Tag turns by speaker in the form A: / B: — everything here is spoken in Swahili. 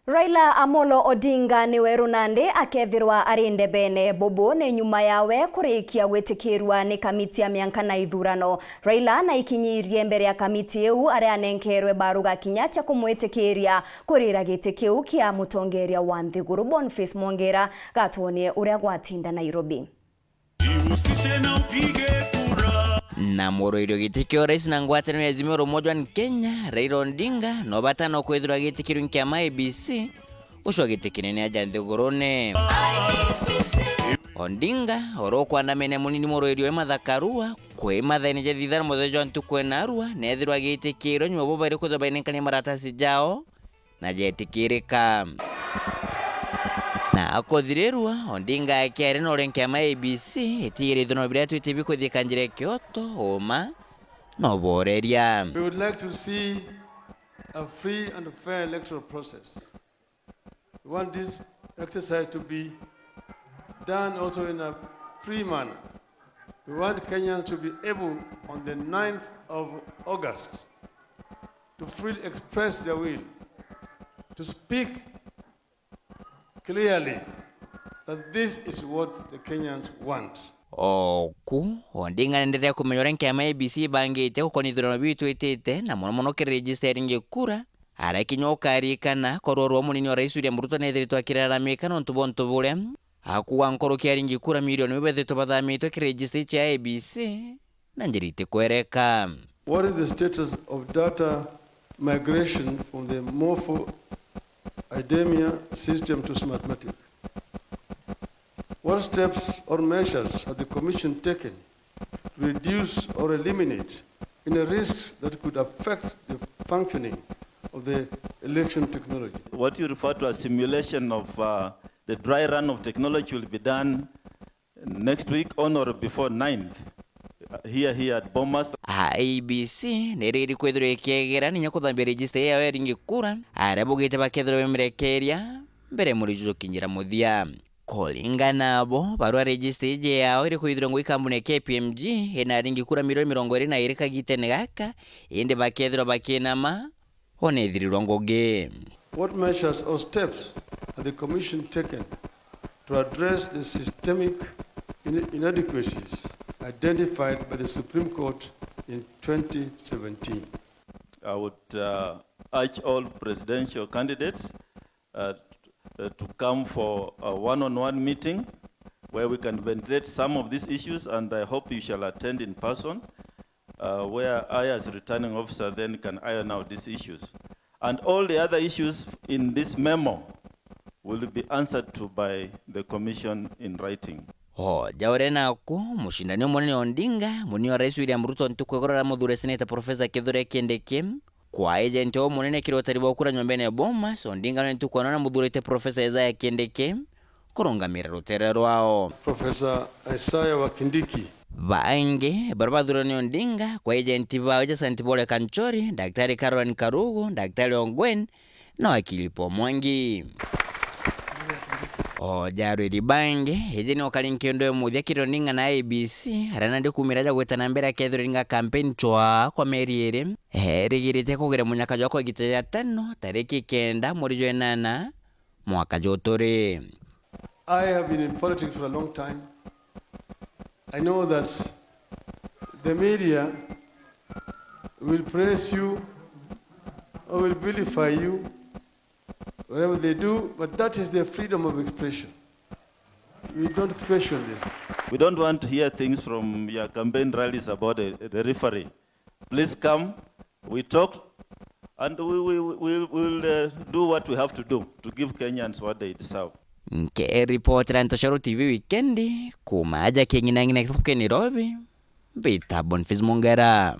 A: Raila Amolo Odinga niwe runande akethirwa arinde bene bobo ne nyuma yawe kurikia gwîtîkîrua ni kamiti ya mĩanka na ithurano. Raila na ikinyirie mbere ya kamiti iu aria nenkerwe baruga kinya tia kumwitikiria kurira giti kiu kia mutongeria wa Nthiguru Boniface Mwongera gatuonie uria gwatinda Nairobi.
B: Na muroirio gitikio rais na ngwatanĩro ya Azimio la Umoja wa Kenya Raila Odinga no batano kwithura gitikiro NKIAMA Iebc ucio gitikinene aja Nthigurune. Odinga oro kwandamene munini muroirio mathakarua kwe mathaini ja thithara muthejo ntukwe na arua nethirwa gitikiro nyuma bo bari kuthabainekania maratasi jao na jetikirika. Na akothirerwa Odinga akiare no NKIAMA Iebc itigire thono biria twitibi kuthika njire Kyoto oma no boreria.
C: We would like to see a free and fair electoral process. We want this exercise to be done also in a free manner. We want Kenyans to be able on the 9th of August to freely express their will, to speak clearly that this is what the Kenyans want.
B: Oku Odinga nenderea kumenyora NKIAMA Iebc bangite gukoni ithurano bitu itite na muno kiregistering ngikura ara kinyokarikana kororwa munini wa rais William Ruto nethiritwa kiraramika no ntubonto buria akuwa nkoro kiari ngikura milioni wethetwo bathamito kiregister cha Iebc na njirite kwereka.
C: What is the status of data migration from the morpho IDEMIA system to Smartmatic? What steps or measures has the Commission taken to reduce or eliminate any risks that could affect the functioning of the election technology?
D: What you refer to as simulation of the dry run of technology will be done next week on or before 9th. Here at Bomas.
B: Iebc neriri kwithura ikiegera ninya kuthambia register yao yaringikura aria bugite bakethira bemerekeria mbere murijo kinyira muthia kulingana abo barua register yao iri kwithira ngui kambuni ya KPMG ina ringikura milioni 22 kagitene gaka indi bakethira bakinama onethirirwa ngugi.
C: What measures or steps has the Commission taken to address the systemic inadequacies identified by the Supreme Court in 2017?
D: I would urge all presidential candidates to come for a one-on-one meeting where we can ventilate some of these issues, and I hope you shall attend in person, where I as returning officer then can iron out these issues. And all the other issues in this memo will be answered to by the Commission in writing.
B: Jaure naku mushindani munene Odinga munini wa rais William Ruto ntukwegorora muthure Senator Professor Kithure Kindiki kwa agent o munene kirotari bokura nyombene Bomas. Odinga ntukwana muthurite Professor Isaiah Kindiki kurungamira rutere rwao.
C: Professor Isaiah wa Kindiki
B: baange barbathurani Odinga kwa agent bao ja Santibole Kanchori, Daktari Caroline Karugu, Daktari Ongwen na wakili Mwangi. Jaru ribange hejeni okalinkendo muthia kironinga na Iebc arana ndi kumiraja gwetana mbere akethiringa campaign chwa kwa meriere rigirite kugira munyaka joko gite ya 5 tariki 9 mweri wa 8 mwaka jotore.
C: I have been in politics for a long time. I know that the media will praise you or will vilify you whatever they do, but that is their freedom of expression. We don't question this.
D: We don't want to hear things from your campaign rallies about the referee. Please come, we talk, and we'll do what we have to do to give Kenyans what they deserve.
B: Nke reporter Ntasharo TV Weekendi kumaja kengina ngina kutoka Nairobi. Bita Boniface Mwongera.